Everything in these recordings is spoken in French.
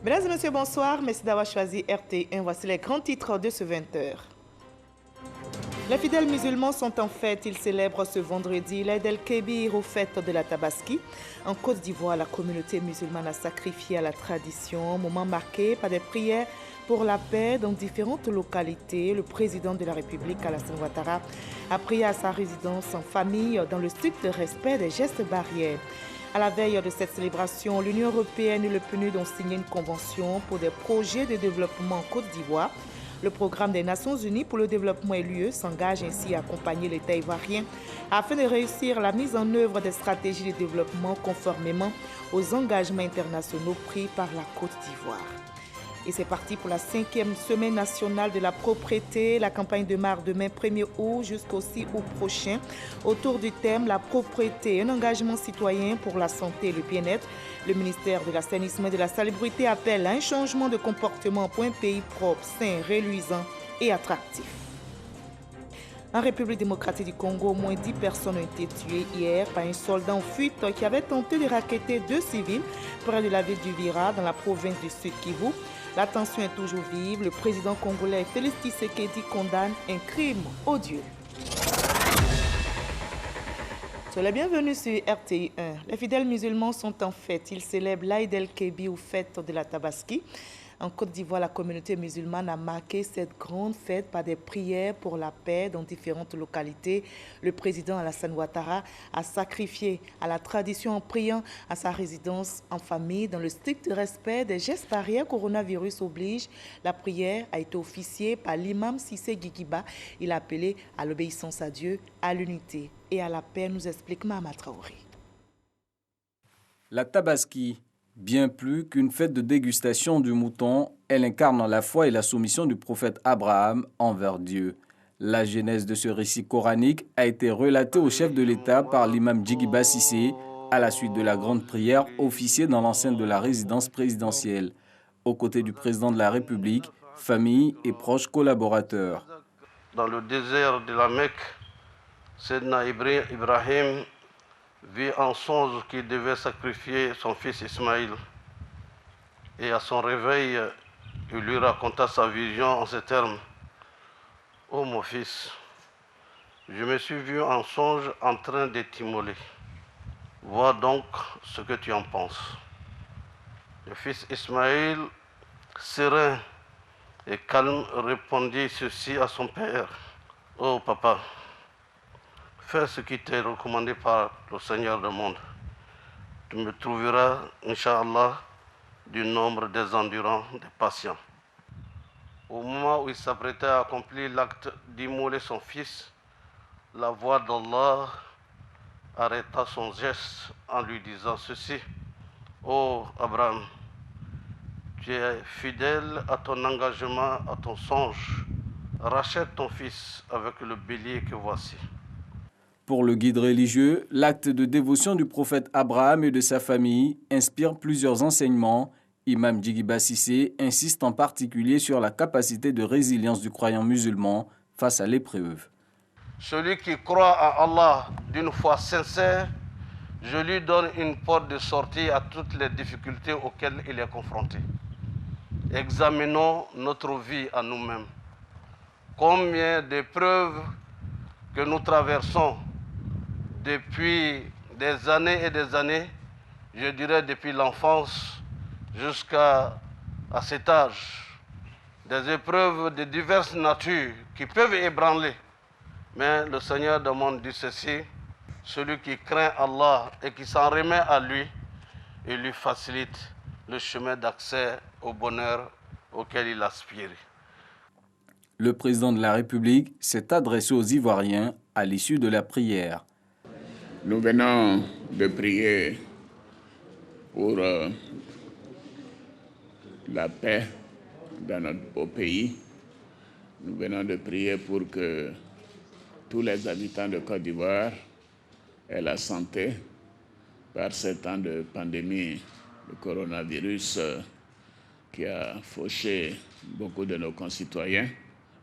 Mesdames et messieurs, bonsoir. Merci d'avoir choisi RT1. Voici les grands titres de ce 20h. Les fidèles musulmans sont en fête. Ils célèbrent ce vendredi l'Aïd el-Kébir aux fêtes de la Tabaski. En Côte d'Ivoire, la communauté musulmane a sacrifié à la tradition, moment marqué par des prières pour la paix dans différentes localités. Le président de la République, Alassane Ouattara, a prié à sa résidence en famille dans le strict respect des gestes barrières. À la veille de cette célébration, l'Union européenne et le PNUD ont signé une convention pour des projets de développement en Côte d'Ivoire. Le programme des Nations Unies pour le développement et l'UE s'engage ainsi à accompagner l'État ivoirien afin de réussir la mise en œuvre des stratégies de développement conformément aux engagements internationaux pris par la Côte d'Ivoire. Et c'est parti pour la 5e semaine nationale de la propreté. La campagne démarre demain 1er août jusqu'au 6 août prochain. Autour du thème « La propreté, un engagement citoyen pour la santé et le bien-être », le ministère de l'Assainissement et de la Salubrité appelle à un changement de comportement pour un pays propre, sain, reluisant et attractif. En République démocratique du Congo, au moins 10 personnes ont été tuées hier par un soldat en fuite qui avait tenté de racketter 2 civils près de la ville du Vira, dans la province du Sud Kivu. La tension est toujours vive. Le président congolais Félix Tshisekedi condamne un crime odieux. Soyez les bienvenus sur RTI 1. Les fidèles musulmans sont en fête. Ils célèbrent l'Aïd el-Kébir ou fête de la Tabaski. En Côte d'Ivoire, la communauté musulmane a marqué cette grande fête par des prières pour la paix dans différentes localités. Le président Alassane Ouattara a sacrifié à la tradition en priant à sa résidence en famille dans le strict respect des gestes barrières coronavirus oblige. La prière a été officiée par l'imam Cissé Guigiba. Il a appelé à l'obéissance à Dieu, à l'unité et à la paix, nous explique Mahama Traoré. La Tabaski, bien plus qu'une fête de dégustation du mouton, elle incarne la foi et la soumission du prophète Abraham envers Dieu. La genèse de ce récit coranique a été relatée au chef de l'État par l'imam Djigiba Cissé à la suite de la grande prière officiée dans l'enceinte de la résidence présidentielle, aux côtés du président de la République, famille et proches collaborateurs. Dans le désert de la Mecque, Sayyidina Ibrahim vit en songe qu'il devait sacrifier son fils Ismaïl. Et à son réveil, il lui raconta sa vision en ces termes. « Ô mon fils, je me suis vu en songe en train de t'immoler. Vois donc ce que tu en penses. » Le fils Ismaïl, serein et calme, répondit ceci à son père. « Ô papa, fais ce qui t'est recommandé par le Seigneur du monde. Tu me trouveras, Inch'Allah, du nombre des endurants, des patients. » Au moment où il s'apprêtait à accomplir l'acte d'immoler son fils, la voix d'Allah arrêta son geste en lui disant ceci. « Ô Abraham, tu es fidèle à ton engagement, à ton songe. Rachète ton fils avec le bélier que voici. » Pour le guide religieux, l'acte de dévotion du prophète Abraham et de sa famille inspire plusieurs enseignements. Imam Djigiba Cissé insiste en particulier sur la capacité de résilience du croyant musulman face à l'épreuve. Celui qui croit en Allah d'une foi sincère, je lui donne une porte de sortie à toutes les difficultés auxquelles il est confronté. Examinons notre vie à nous-mêmes. Combien d'épreuves que nous traversons depuis des années, je dirais depuis l'enfance jusqu'à cet âge. Des épreuves de diverses natures qui peuvent ébranler. Mais le Seigneur demande dit ceci, celui qui craint Allah et qui s'en remet à lui, il lui facilite le chemin d'accès au bonheur auquel il aspire. Le président de la République s'est adressé aux Ivoiriens à l'issue de la prière. Nous venons de prier pour la paix dans notre beau pays. Nous venons de prier pour que tous les habitants de Côte d'Ivoire aient la santé par ce temps de pandémie, le coronavirus qui a fauché beaucoup de nos concitoyens.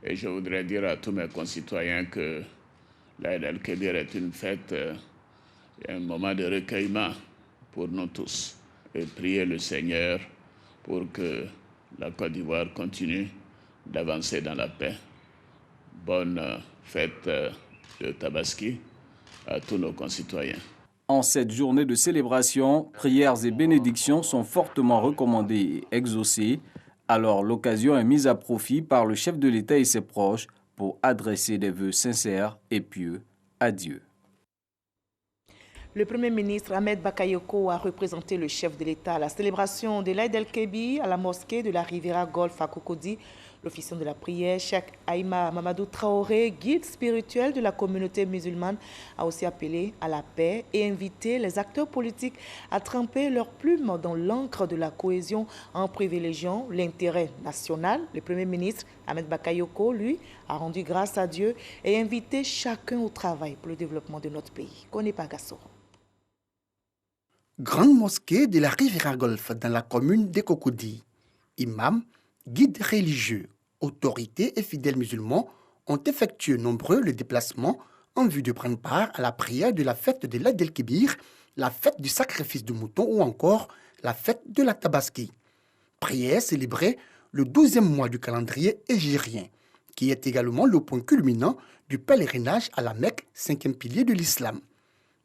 Et je voudrais dire à tous mes concitoyens que l'Aïd el-Kébir est une fête, un moment de recueillement pour nous tous. Et prier le Seigneur pour que la Côte d'Ivoire continue d'avancer dans la paix. Bonne fête de Tabaski à tous nos concitoyens. En cette journée de célébration, prières et bénédictions sont fortement recommandées et exaucées. Alors l'occasion est mise à profit par le chef de l'État et ses proches pour adresser des vœux sincères et pieux à Dieu. Le Premier ministre Ahmed Bakayoko a représenté le chef de l'État à la célébration de l'Aïd el-Kébir à la mosquée de la Riviera Golf à Cocody. L'officiant de la prière, Cheikh Aïma Mamadou Traoré, guide spirituel de la communauté musulmane, a aussi appelé à la paix et invité les acteurs politiques à tremper leurs plumes dans l'encre de la cohésion en privilégiant l'intérêt national. Le Premier ministre Ahmed Bakayoko, lui, a rendu grâce à Dieu et invité chacun au travail pour le développement de notre pays. Kone Pagasso. Grande mosquée de la Riviera Golf dans la commune de Cocody. Imams, guides religieux, autorités et fidèles musulmans ont effectué nombreux le déplacement en vue de prendre part à la prière de la fête de l'Aïd el-Kébir, la fête du sacrifice du mouton ou encore la fête de la Tabaski. Prière célébrée le 12e mois du calendrier hégirien, qui est également le point culminant du pèlerinage à la Mecque, 5e pilier de l'islam.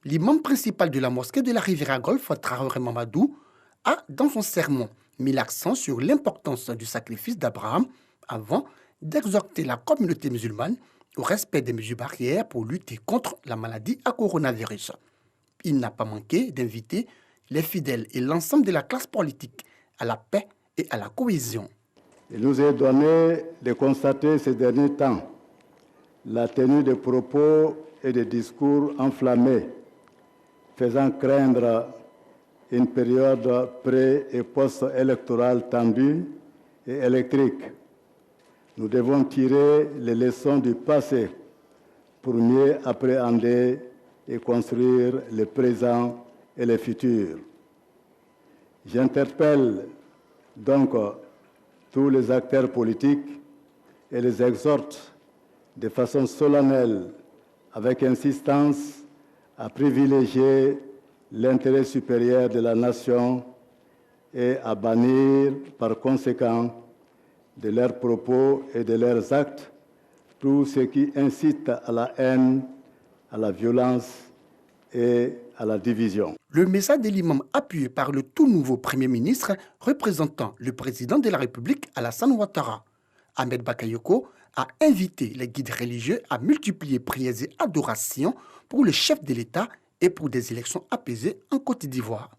L'imam principal de la mosquée de la Riviera Golf, Traoré Mamadou, a, dans son sermon, mis l'accent sur l'importance du sacrifice d'Abraham avant d'exhorter la communauté musulmane au respect des mesures barrières pour lutter contre la maladie à coronavirus. Il n'a pas manqué d'inviter les fidèles et l'ensemble de la classe politique à la paix et à la cohésion. Il nous est donné de constater ces derniers temps la tenue de propos et de discours enflammés, faisant craindre une période pré- et post-électorale tendue et électrique. Nous devons tirer les leçons du passé pour mieux appréhender et construire le présent et le futur. J'interpelle donc tous les acteurs politiques et les exhorte de façon solennelle, avec insistance, à privilégier l'intérêt supérieur de la nation et à bannir par conséquent de leurs propos et de leurs actes tout ce qui incite à la haine, à la violence et à la division. Le message de l'imam appuyé par le tout nouveau Premier ministre représentant le président de la République Alassane Ouattara, Ahmed Bakayoko, a invité les guides religieux à multiplier prières et adorations pour le chef de l'État et pour des élections apaisées en Côte d'Ivoire.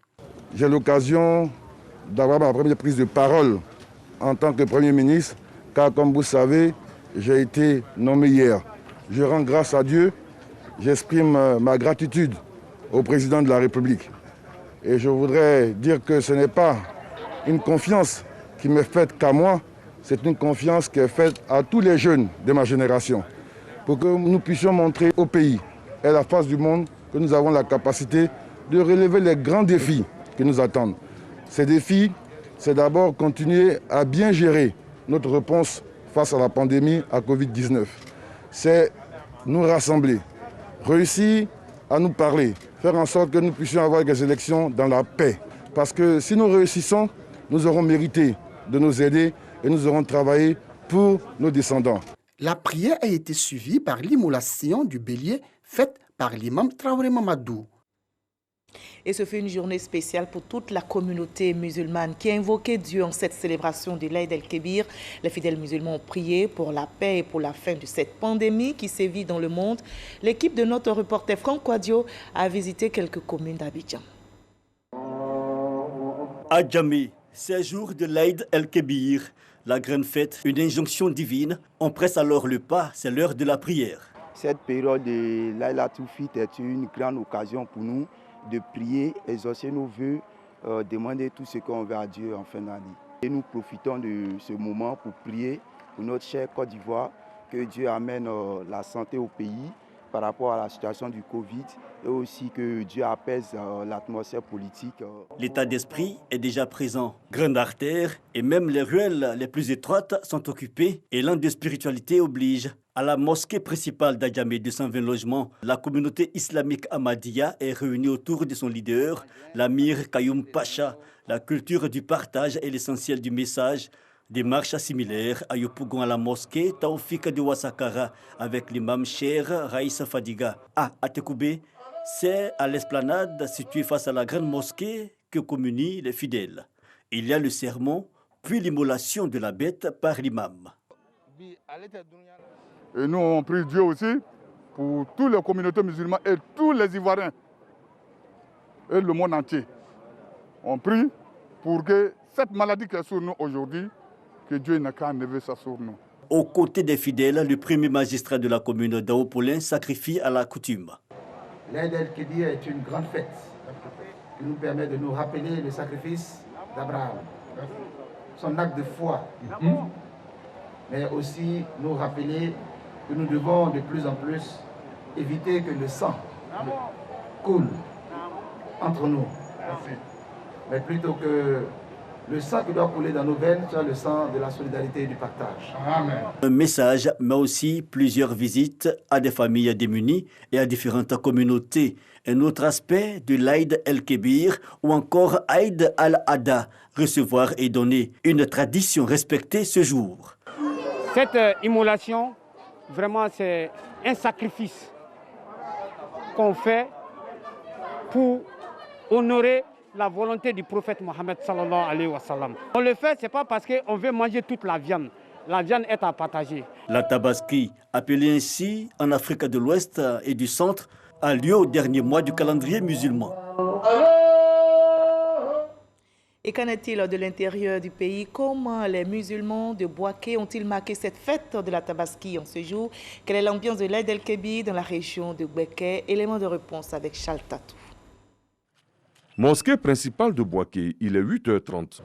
J'ai l'occasion d'avoir ma première prise de parole en tant que Premier ministre, car comme vous savez, j'ai été nommé hier. Je rends grâce à Dieu, j'exprime ma gratitude au président de la République. Et je voudrais dire que ce n'est pas une confiance qui m'est faite qu'à moi, c'est une confiance qui est faite à tous les jeunes de ma génération, pour que nous puissions montrer au pays et à la face du monde que nous avons la capacité de relever les grands défis qui nous attendent. Ces défis, c'est d'abord continuer à bien gérer notre réponse face à la pandémie à Covid-19. C'est nous rassembler, réussir à nous parler, faire en sorte que nous puissions avoir des élections dans la paix. Parce que si nous réussissons, nous aurons mérité de nous aider et nous aurons travaillé pour nos descendants. La prière a été suivie par l'immolation du bélier faite par l'imam Traoré Mamadou. Et ce fut une journée spéciale pour toute la communauté musulmane qui a invoqué Dieu en cette célébration de l'Aïd el-Kébir. Les fidèles musulmans ont prié pour la paix et pour la fin de cette pandémie qui sévit dans le monde. L'équipe de notre reporter Franck Quadio a visité quelques communes d'Abidjan. À Djamé, c'est jour de l'Aïd el-Kébir, la grande fête, une injonction divine. On presse alors le pas, c'est l'heure de la prière. Cette période de l'Aïd el-Toufit est une grande occasion pour nous de prier, exaucer nos vœux, demander tout ce qu'on veut à Dieu en fin d'année. Et nous profitons de ce moment pour prier pour notre chère Côte d'Ivoire, que Dieu amène la santé au pays par rapport à la situation du Covid et aussi que Dieu apaise l'atmosphère politique. L'état d'esprit est déjà présent. Grande artère et même les ruelles les plus étroites sont occupées et l'an de spiritualité oblige. À la mosquée principale d'Adjamé, 220 logements, la communauté islamique Ahmadiyya est réunie autour de son leader, l'Amir Kayoum Pacha. La culture du partage est l'essentiel du message. Démarche similaire à Yopougon à la mosquée Taoufik de Ouassakara avec l'imam Cher Raïssa Fadiga. À Atekoubé, c'est à l'esplanade située face à la grande mosquée que communient les fidèles. Il y a le sermon, puis l'immolation de la bête par l'imam. Et nous, on prie Dieu aussi pour toutes les communautés musulmanes et tous les Ivoiriens et le monde entier. On prie pour que cette maladie qui est sur nous aujourd'hui, que Dieu n'a qu'à enlever ça sur nous. Aux côtés des fidèles, le premier magistrat de la commune d'Aopolin sacrifie à la coutume. L'Aïd el-Kébir est une grande fête qui nous permet de nous rappeler le sacrifice d'Abraham, son acte de foi, mais aussi nous rappeler que nous devons de plus en plus éviter que le sang coule entre nous. Mais plutôt que le sang qui doit couler dans nos veines soit le sang de la solidarité et du partage. Amen. Un message, mais aussi plusieurs visites à des familles démunies et à différentes communautés. Un autre aspect de l'Aïd el-Kébir ou encore Aïd al-Adha, recevoir et donner, une tradition respectée ce jour. Cette immolation, vraiment, c'est un sacrifice qu'on fait pour honorer la volonté du prophète Mohammed sallallahu alayhi wa sallam. On le fait, ce n'est pas parce qu'on veut manger toute la viande. La viande est à partager. La Tabaski, appelée ainsi en Afrique de l'Ouest et du Centre, a lieu au dernier mois du calendrier musulman. Et qu'en est-il de l'intérieur du pays? Comment les musulmans de Bouaké ont-ils marqué cette fête de la Tabaski en ce jour? Quelle est l'ambiance de l'Aïd el-Kébir dans la région de Bouaké? Élément de réponse avec Charles Tatou. Mosquée principale de Bouaké, il est 8h30.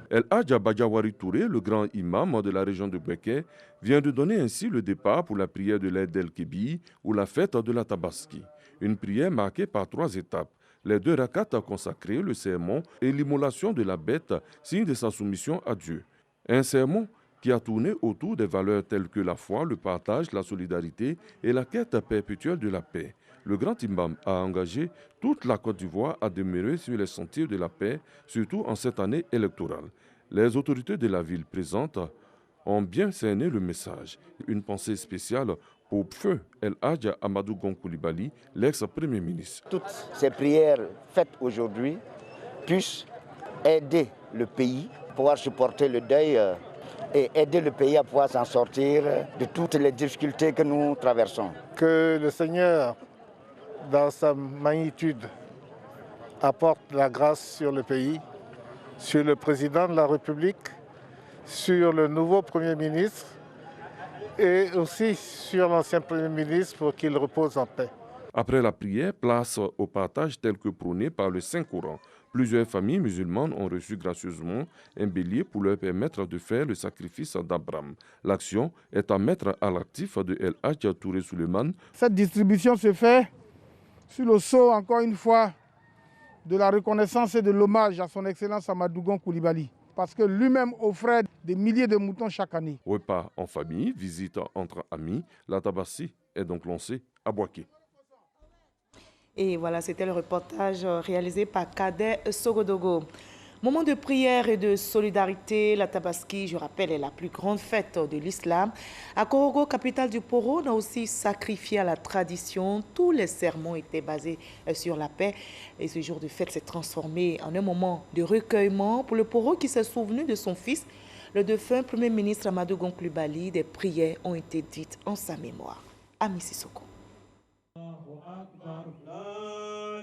El Hadj Badjawari Touré, le grand imam de la région de Bouaké, vient de donner ainsi le départ pour la prière de l'Aïd el-Kébir ou la fête de la Tabaski. Une prière marquée par 3 étapes. Les 2 rakats consacrés, le sermon et l'immolation de la bête, signe de sa soumission à Dieu. Un sermon qui a tourné autour des valeurs telles que la foi, le partage, la solidarité et la quête perpétuelle de la paix. Le grand imam a engagé toute la Côte d'Ivoire à demeurer sur les sentiers de la paix, surtout en cette année électorale. Les autorités de la ville présentes ont bien cerné le message. Une pensée spéciale pour Feu El Hadj Amadou Gon Coulibaly, l'ex-premier ministre. Toutes ces prières faites aujourd'hui puissent aider le pays à pouvoir supporter le deuil et aider le pays à pouvoir s'en sortir de toutes les difficultés que nous traversons. Que le Seigneur, dans sa magnitude, apporte la grâce sur le pays, sur le président de la République, sur le nouveau Premier ministre et aussi sur l'ancien Premier ministre pour qu'il repose en paix. Après la prière, place au partage tel que prôné par le Saint-Coran. Plusieurs familles musulmanes ont reçu gracieusement un bélier pour leur permettre de faire le sacrifice d'Abraham. L'action est à mettre à l'actif de El Hadj Touré Souleymane. Cette distribution se fait sur le sceau, encore une fois, de la reconnaissance et de l'hommage à son Excellence Amadou Gon Coulibaly, parce que lui-même offrait des milliers de moutons chaque année. Repas en famille, visite entre amis, la Tabaski est donc lancée à Bouaké. Et voilà, c'était le reportage réalisé par Kader Sogodogo. Moment de prière et de solidarité, la Tabaski, je rappelle, est la plus grande fête de l'islam. À Korogo, capitale du Poro, on a aussi sacrifié à la tradition. Tous les sermons étaient basés sur la paix. Et ce jour de fête s'est transformé en un moment de recueillement pour le Poro qui s'est souvenu de son fils, le défunt Premier ministre Amadou Gon Coulibaly. Des prières ont été dites en sa mémoire. Ami Sissoko.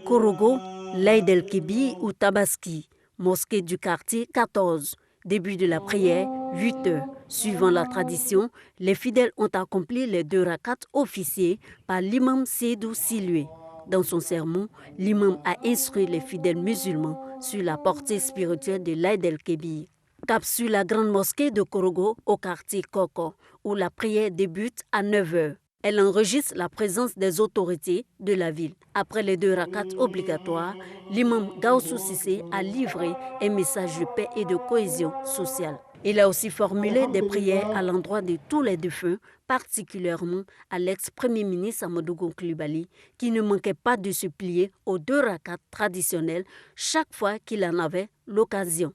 Korogo, l'Aïd el-Kébir ou Tabaski, mosquée du quartier 14. Début de la prière, 8 heures. Suivant la tradition, les fidèles ont accompli les 2 rakats officiés par l'imam Seydou Silué. Dans son sermon, l'imam a instruit les fidèles musulmans sur la portée spirituelle de l'Aïd el-Kébir. Cap sur la grande mosquée de Korogo au quartier Koko, où la prière débute à 9 heures. Elle enregistre la présence des autorités de la ville. Après les 2 rakats obligatoires, l'imam Gaussou Cissé a livré un message de paix et de cohésion sociale. Il a aussi formulé des prières à l'endroit de tous les défunts, particulièrement à l'ex-premier ministre Amadou Gon Coulibaly, qui ne manquait pas de se plier aux 2 rakats traditionnels chaque fois qu'il en avait l'occasion.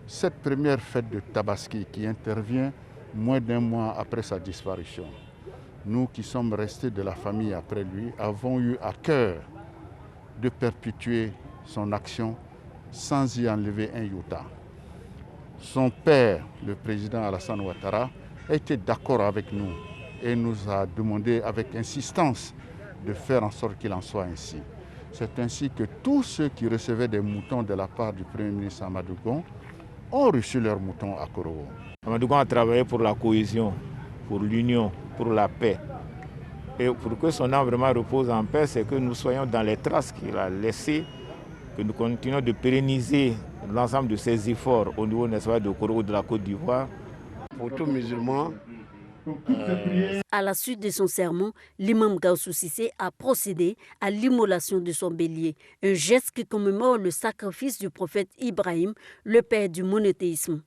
Cette première fête de Tabaski qui intervient moins d'1 mois après sa disparition, nous qui sommes restés de la famille après lui avons eu à cœur de perpétuer son action sans y enlever un iota. Son père, le président Alassane Ouattara, était d'accord avec nous et nous a demandé avec insistance de faire en sorte qu'il en soit ainsi. C'est ainsi que tous ceux qui recevaient des moutons de la part du Premier ministre Amadou Gon ont reçu leurs moutons à Korogo. Amadou Gon a travaillé pour la cohésion, pour l'union, pour la paix. Et pour que son âme vraiment repose en paix, c'est que nous soyons dans les traces qu'il a laissées, que nous continuons de pérenniser l'ensemble de ces efforts au niveau de Korogo de la Côte d'Ivoire. Pour tout musulman. À la suite de son sermon, l'imam Gaussou Cissé a procédé à l'immolation de son bélier, un geste qui commémore le sacrifice du prophète Ibrahim, le père du monothéisme.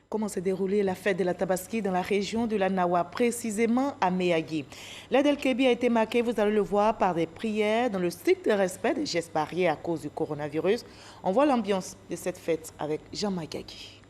Comment s'est déroulée la fête de la Tabaski dans la région de la Nawa, précisément à Méagui. L'Aïd el-Kébi a été marquée, vous allez le voir, par des prières dans le strict respect des gestes barrières à cause du coronavirus. On voit l'ambiance de cette fête avec Jean Magagui.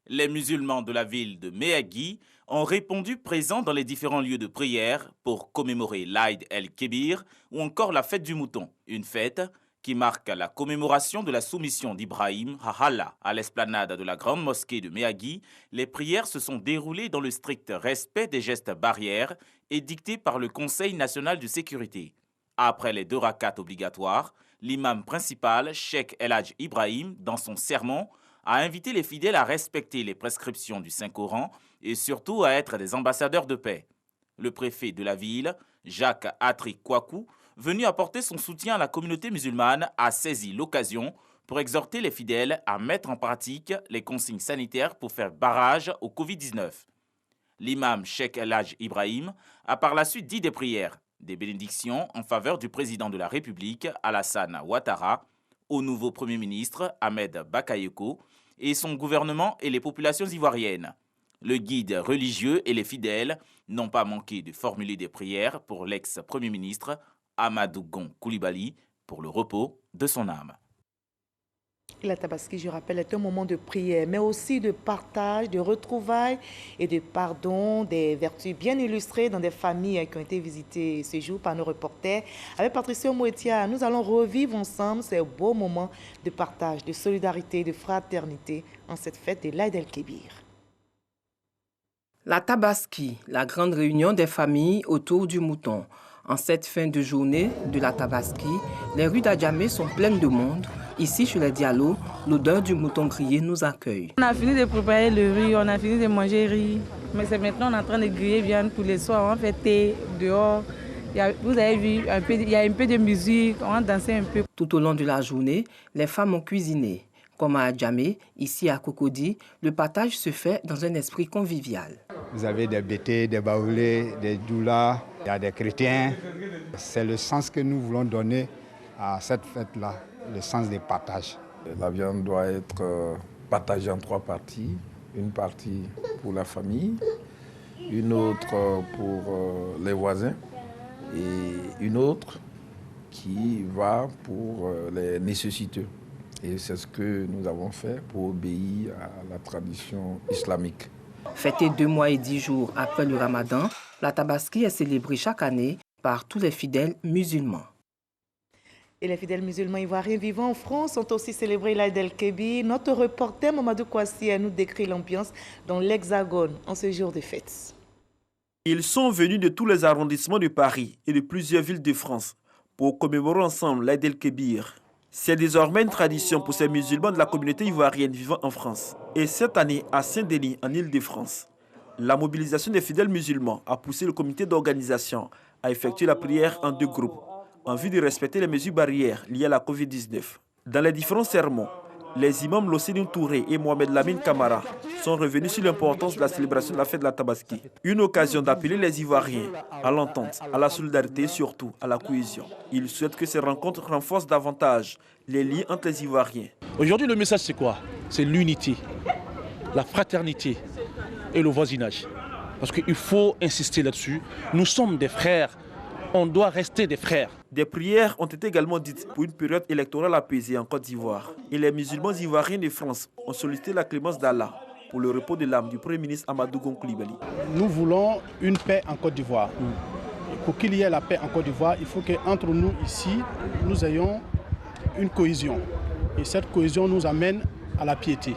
Les musulmans de la ville de Méagui ont répondu présents dans les différents lieux de prière pour commémorer l'Aïd el-Kébir ou encore la fête du mouton, une fête qui marque la commémoration de la soumission d'Ibrahim à Allah. À l'esplanade de la grande mosquée de Méagui, les prières se sont déroulées dans le strict respect des gestes barrières édictés par le Conseil national de sécurité. Après les 2 rakats obligatoires, l'imam principal, Cheikh El Hadj Ibrahim, dans son sermon, a invité les fidèles à respecter les prescriptions du Saint-Coran et surtout à être des ambassadeurs de paix. Le préfet de la ville, Jacques Atri Kouakou, venu apporter son soutien à la communauté musulmane, a saisi l'occasion pour exhorter les fidèles à mettre en pratique les consignes sanitaires pour faire barrage au Covid-19. L'imam Cheikh El Hadj Ibrahim a par la suite dit des prières, des bénédictions en faveur du président de la République, Alassane Ouattara, au nouveau Premier ministre, Ahmed Bakayoko, et son gouvernement et les populations ivoiriennes. Le guide religieux et les fidèles n'ont pas manqué de formuler des prières pour l'ex-Premier ministre, Amadou Gon Coulibaly, pour le repos de son âme. La Tabaski, je rappelle, est un moment de prière, mais aussi de partage, de retrouvailles et de pardon, des vertus bien illustrées dans des familles qui ont été visitées ce jour par nos reporters. Avec Patricia Mouetia, nous allons revivre ensemble ces beaux moments de partage, de solidarité, de fraternité en cette fête de l'Aïd el-Kébir. La Tabaski, la grande réunion des familles autour du mouton. En cette fin de journée de la Tabaski, les rues d'Adjamé sont pleines de monde. Ici, chez les Diallo, l'odeur du mouton grillé nous accueille. On a fini de préparer le riz, on a fini de manger riz. Mais c'est maintenant on est en train de griller viande pour les soirs. On fait thé dehors. Vous avez vu, il y a un peu de musique, on a dansé un peu. Tout au long de la journée, les femmes ont cuisiné. Comme à Adjamé, ici à Cocody, le partage se fait dans un esprit convivial. Vous avez des bétés, des baoulés, des doulas, il y a des chrétiens. C'est le sens que nous voulons donner à cette fête-là, le sens des partages. La viande doit être partagée en 3 parties. Une partie pour la famille, une autre pour les voisins et une autre qui va pour les nécessiteux. Et c'est ce que nous avons fait pour obéir à la tradition islamique. Fêtée 2 mois et 10 jours après le Ramadan, la Tabaski est célébrée chaque année par tous les fidèles musulmans. Et les fidèles musulmans ivoiriens vivant en France ont aussi célébré l'Aïd el-Kébir. Notre reporter Mamadou Kouassi a nous décrit l'ambiance dans l'Hexagone en ce jour de fête. Ils sont venus de tous les arrondissements de Paris et de plusieurs villes de France pour commémorer ensemble l'Aïd el-Kébir. C'est désormais une tradition pour ces musulmans de la communauté ivoirienne vivant en France. Et cette année, à Saint-Denis, en Île-de-France, la mobilisation des fidèles musulmans a poussé le comité d'organisation à effectuer la prière en 2 groupes, en vue de respecter les mesures barrières liées à la Covid-19. Dans les différents sermons, Les imams Losséni Touré et Mohamed Lamine Kamara sont revenus sur l'importance de la célébration de la fête de la Tabaski. Une occasion d'appeler les Ivoiriens à l'entente, à la solidarité et surtout à la cohésion. Ils souhaitent que ces rencontres renforcent davantage les liens entre les Ivoiriens. Aujourd'hui, le message c'est quoi? C'est l'unité, la fraternité et le voisinage. Parce qu'il faut insister là-dessus. Nous sommes des frères. On doit rester des frères. Des prières ont été également dites pour une période électorale apaisée en Côte d'Ivoire. Et les musulmans ivoiriens de France ont sollicité la clémence d'Allah pour le repos de l'âme du Premier ministre Amadou Gon Coulibaly. Nous voulons une paix en Côte d'Ivoire. Pour qu'il y ait la paix en Côte d'Ivoire, il faut qu'entre nous ici, nous ayons une cohésion. Et cette cohésion nous amène à la piété.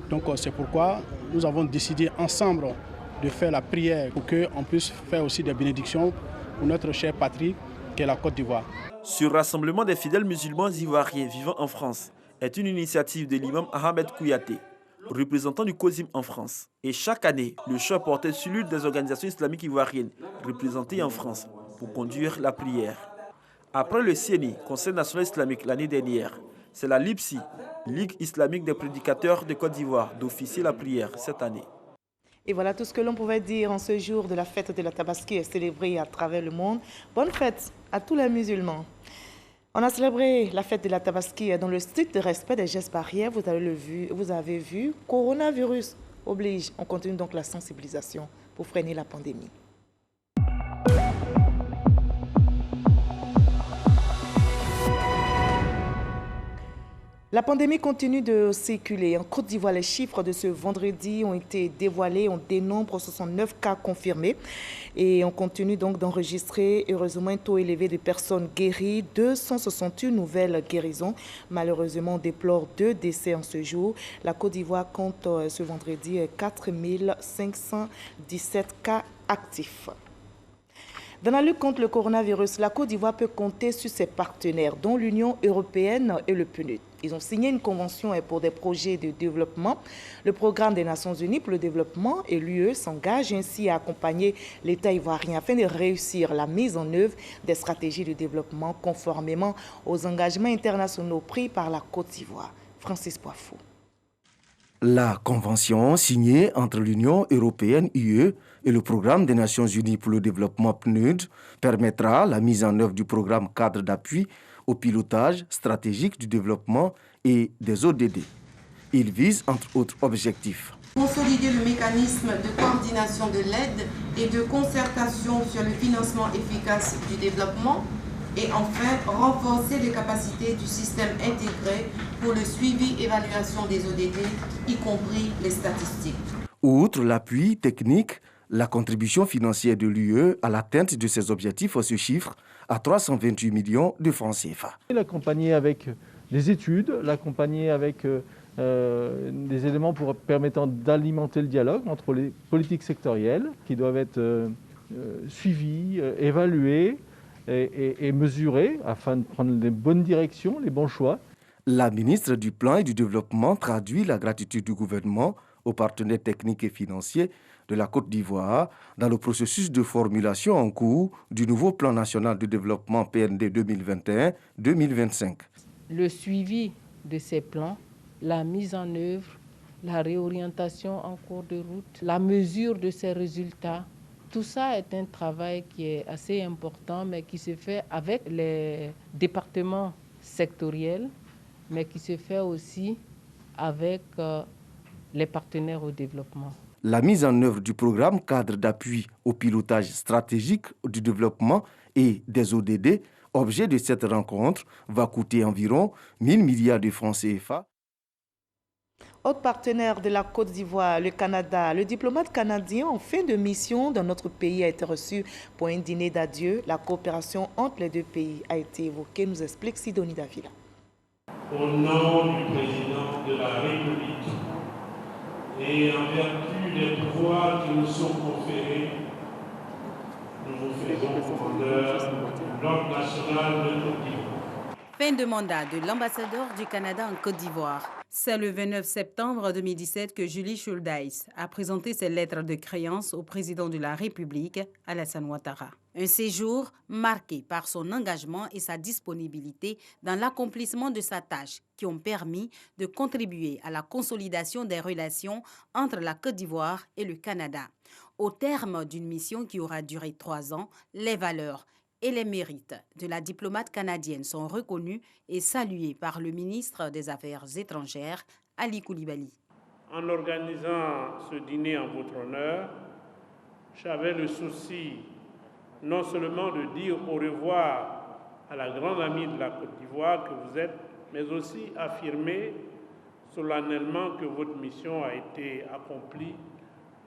Donc c'est pourquoi nous avons décidé ensemble de faire la prière pour qu'on puisse faire aussi des bénédictions pour notre chère patrie qu'est la Côte d'Ivoire. Ce rassemblement des fidèles musulmans ivoiriens vivant en France est une initiative de l'imam Ahmed Kouyaté, représentant du COSIM en France. Et chaque année, le choix est porté sur l'une des organisations islamiques ivoiriennes représentées en France pour conduire la prière. Après le CNI, Conseil national islamique, l'année dernière, c'est la LIPSI, Ligue islamique des prédicateurs de Côte d'Ivoire, d'officier la prière cette année. Et voilà tout ce que l'on pouvait dire en ce jour de la fête de la Tabaski célébrée à travers le monde. Bonne fête à tous les musulmans. On a célébré la fête de la Tabaski dans le strict respect des gestes barrières. Vous avez vu, coronavirus oblige. On continue donc la sensibilisation pour freiner la pandémie. La pandémie continue de circuler. En Côte d'Ivoire, les chiffres de ce vendredi ont été dévoilés. On dénombre 69 cas confirmés. Et on continue donc d'enregistrer, heureusement, un taux élevé de personnes guéries. 268 nouvelles guérisons. Malheureusement, on déplore 2 décès en ce jour. La Côte d'Ivoire compte ce vendredi 4517 cas actifs. Dans la lutte contre le coronavirus, la Côte d'Ivoire peut compter sur ses partenaires, dont l'Union européenne et le PNUD. Ils ont signé une convention pour des projets de développement. Le programme des Nations Unies pour le développement et l'UE s'engage ainsi à accompagner l'État ivoirien afin de réussir la mise en œuvre des stratégies de développement conformément aux engagements internationaux pris par la Côte d'Ivoire. Francis Poifou. La convention signée entre l'Union européenne (UE) et le Programme des Nations Unies pour le développement PNUD permettra la mise en œuvre du programme cadre d'appui au pilotage stratégique du développement et des ODD. Il vise entre autres objectifs: consolider le mécanisme de coordination de l'aide et de concertation sur le financement efficace du développement, et enfin renforcer les capacités du système intégré pour le suivi et évaluation des ODD, y compris les statistiques. Outre l'appui technique, la contribution financière de l'UE à l'atteinte de ces objectifs se chiffre à 328 millions de francs CFA. L'accompagner avec des études, l'accompagner avec des éléments permettant d'alimenter le dialogue entre les politiques sectorielles qui doivent être suivies, évaluées et mesurées afin de prendre les bonnes directions, les bons choix. La ministre du Plan et du Développement traduit la gratitude du gouvernement aux partenaires techniques et financiers de la Côte d'Ivoire dans le processus de formulation en cours du nouveau Plan national de développement PND 2021-2025. Le suivi de ces plans, la mise en œuvre, la réorientation en cours de route, la mesure de ces résultats, tout ça est un travail qui est assez important, mais qui se fait avec les départements sectoriels, mais qui se fait aussi avec les partenaires au développement. La mise en œuvre du programme cadre d'appui au pilotage stratégique du développement et des ODD, objet de cette rencontre, va coûter environ 1 000 milliards de francs CFA. Autre partenaire de la Côte d'Ivoire, le Canada. Le diplomate canadien en fin de mission dans notre pays a été reçu pour un dîner d'adieu. La coopération entre les deux pays a été évoquée, nous explique Sidonie Davila. Au nom du président de la République et en vertu des pouvoirs qui nous sont conférés, nous vous faisons honneur de l'ordre national de Côte d'Ivoire. Fin de mandat de l'ambassadeur du Canada en Côte d'Ivoire. C'est le 29 septembre 2017 que Julie Schuldeis a présenté ses lettres de créance au président de la République, Alassane Ouattara. Un séjour marqué par son engagement et sa disponibilité dans l'accomplissement de sa tâche qui ont permis de contribuer à la consolidation des relations entre la Côte d'Ivoire et le Canada. Au terme d'une mission qui aura duré 3 ans, les valeurs et les mérites de la diplomate canadienne sont reconnus et salués par le ministre des Affaires étrangères, Ali Koulibaly. En organisant ce dîner en votre honneur, j'avais le souci non seulement de dire au revoir à la grande amie de la Côte d'Ivoire que vous êtes, mais aussi affirmer solennellement que votre mission a été accomplie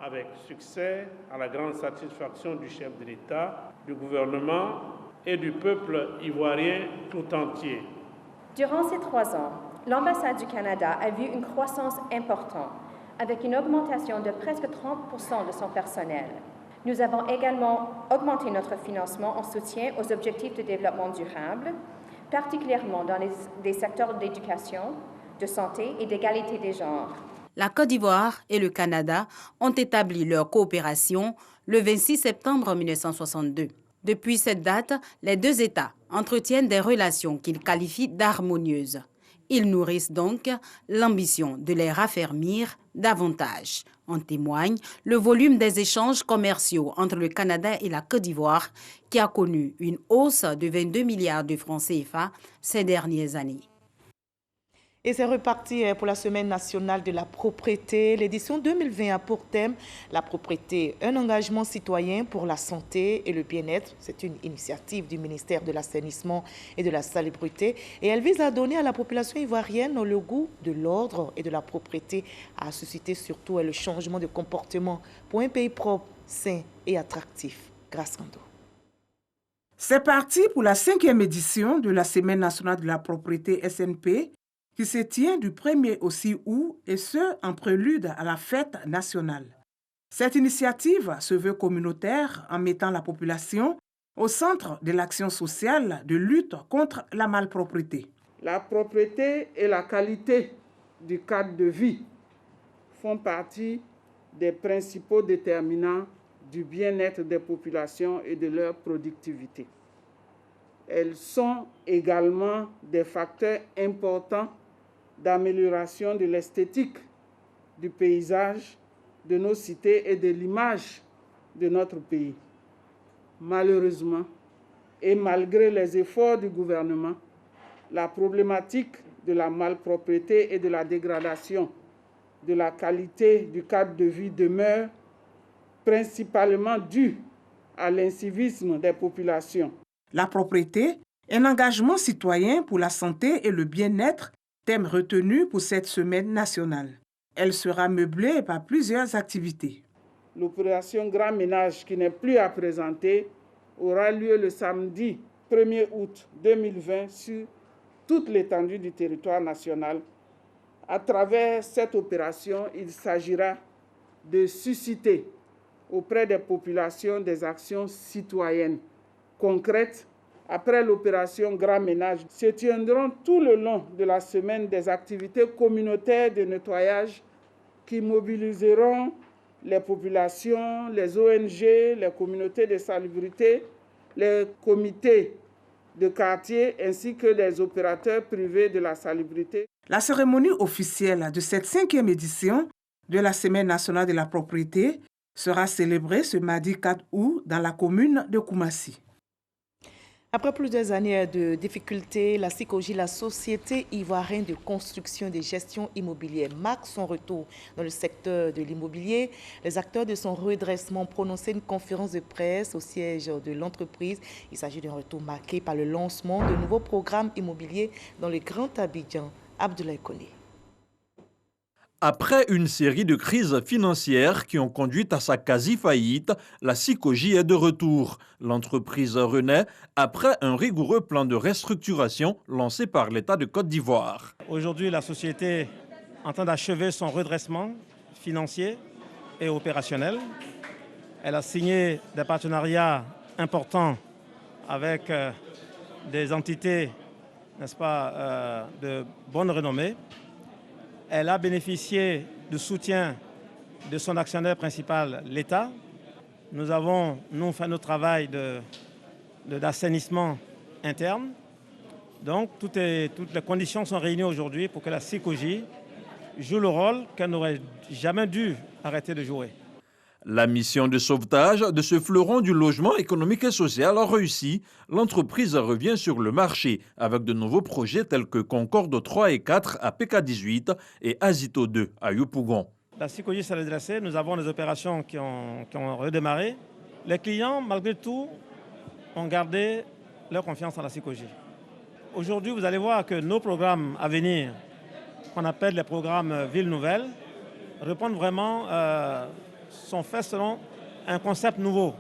avec succès, à la grande satisfaction du chef de l'État, du gouvernement et du peuple ivoirien tout entier. Durant ces 3 ans, l'ambassade du Canada a vu une croissance importante, avec une augmentation de presque 30% de son personnel. Nous avons également augmenté notre financement en soutien aux objectifs de développement durable, particulièrement dans les secteurs d'éducation, de santé et d'égalité des genres. La Côte d'Ivoire et le Canada ont établi leur coopération le 26 septembre 1962. Depuis cette date, les 2 États entretiennent des relations qu'ils qualifient d'harmonieuses. Ils nourrissent donc l'ambition de les raffermir davantage. En témoigne le volume des échanges commerciaux entre le Canada et la Côte d'Ivoire qui a connu une hausse de 22 milliards de francs CFA ces dernières années. Et c'est reparti pour la Semaine nationale de la propriété. L'édition 2020 a pour thème la propriété, un engagement citoyen pour la santé et le bien-être. C'est une initiative du ministère de l'Assainissement et de la Salubrité et elle vise à donner à la population ivoirienne le goût de l'ordre et de la propriété, à susciter surtout le changement de comportement pour un pays propre, sain et attractif. Grâce Rando. C'est parti pour la 5e édition de la Semaine nationale de la propriété SNP, qui se tient du 1er au 6 août et ce, en prélude à la fête nationale. Cette initiative se veut communautaire en mettant la population au centre de l'action sociale de lutte contre la malpropreté. La propreté et la qualité du cadre de vie font partie des principaux déterminants du bien-être des populations et de leur productivité. Elles sont également des facteurs importants d'amélioration de l'esthétique du paysage, de nos cités et de l'image de notre pays. Malheureusement, et malgré les efforts du gouvernement, la problématique de la malpropreté et de la dégradation de la qualité du cadre de vie demeure, principalement due à l'incivisme des populations. La propriété, un engagement citoyen pour la santé et le bien-être, thème retenu pour cette semaine nationale. Elle sera meublée par plusieurs activités. L'opération Grand Ménage, qui n'est plus à présenter, aura lieu le samedi 1er août 2020 sur toute l'étendue du territoire national. À travers cette opération, il s'agira de susciter auprès des populations des actions citoyennes concrètes. Après l'opération Grand Ménage, se tiendront tout le long de la semaine des activités communautaires de nettoyage qui mobiliseront les populations, les ONG, les communautés de salubrité, les comités de quartier ainsi que les opérateurs privés de la salubrité. La cérémonie officielle de cette 5e édition de la Semaine nationale de la propriété sera célébrée ce mardi 4 août dans la commune de Koumassi. Après plusieurs années de difficultés, la SICOGI, la Société ivoirienne de construction et de gestion immobilière, marque son retour dans le secteur de l'immobilier. Les acteurs de son redressement ont prononcé une conférence de presse au siège de l'entreprise. Il s'agit d'un retour marqué par le lancement de nouveaux programmes immobiliers dans le Grand Abidjan. Abdoulaye Koné. Après une série de crises financières qui ont conduit à sa quasi-faillite, la SICOGI est de retour. L'entreprise renaît après un rigoureux plan de restructuration lancé par l'État de Côte d'Ivoire. Aujourd'hui, la société est en train d'achever son redressement financier et opérationnel. Elle a signé des partenariats importants avec des entités, n'est-ce pas, de bonne renommée. Elle a bénéficié du soutien de son actionnaire principal, l'État. Nous avons, fait notre travail d'assainissement interne. Donc, toutes les conditions sont réunies aujourd'hui pour que la CICOJ joue le rôle qu'elle n'aurait jamais dû arrêter de jouer. La mission de sauvetage de ce fleuron du logement économique et social a réussi. L'entreprise revient sur le marché avec de nouveaux projets tels que Concorde 3 et 4 à PK18 et Azito 2 à Yopougon. La CICOJ s'est redressée, nous avons des opérations qui ont redémarré. Les clients, malgré tout, ont gardé leur confiance en la CICOJ. Aujourd'hui, vous allez voir que nos programmes à venir, qu'on appelle les programmes Ville Nouvelle, répondent vraiment, sont faits selon un concept nouveau.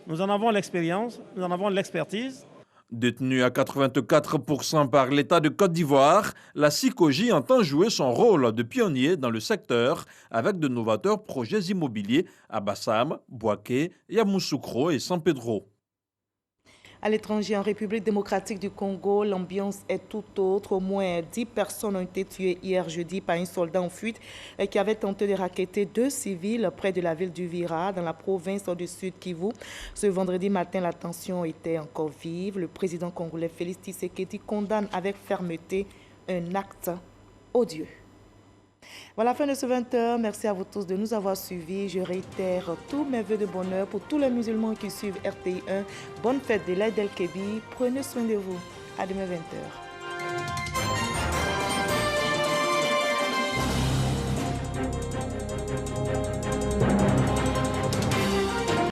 Nous en avons l'expérience, nous en avons l'expertise. Détenue à 84% par l'État de Côte d'Ivoire, la CICOJ entend jouer son rôle de pionnier dans le secteur avec de novateurs projets immobiliers à Bassam, Bouaké, Yamoussoukro et San Pedro. À l'étranger, en République démocratique du Congo, l'ambiance est tout autre. Au moins 10 personnes ont été tuées hier jeudi par un soldat en fuite qui avait tenté de racketter 2 civils près de la ville d'Uvira, dans la province du Sud Kivu. Ce vendredi matin, la tension était encore vive. Le président congolais Félix Tshisekedi condamne avec fermeté un acte odieux. Voilà la fin de ce 20h. Merci à vous tous de nous avoir suivis. Je réitère tous mes vœux de bonheur pour tous les musulmans qui suivent RTI 1. Bonne fête de l'Aïd el-Kébir. Prenez soin de vous. À demain 20h.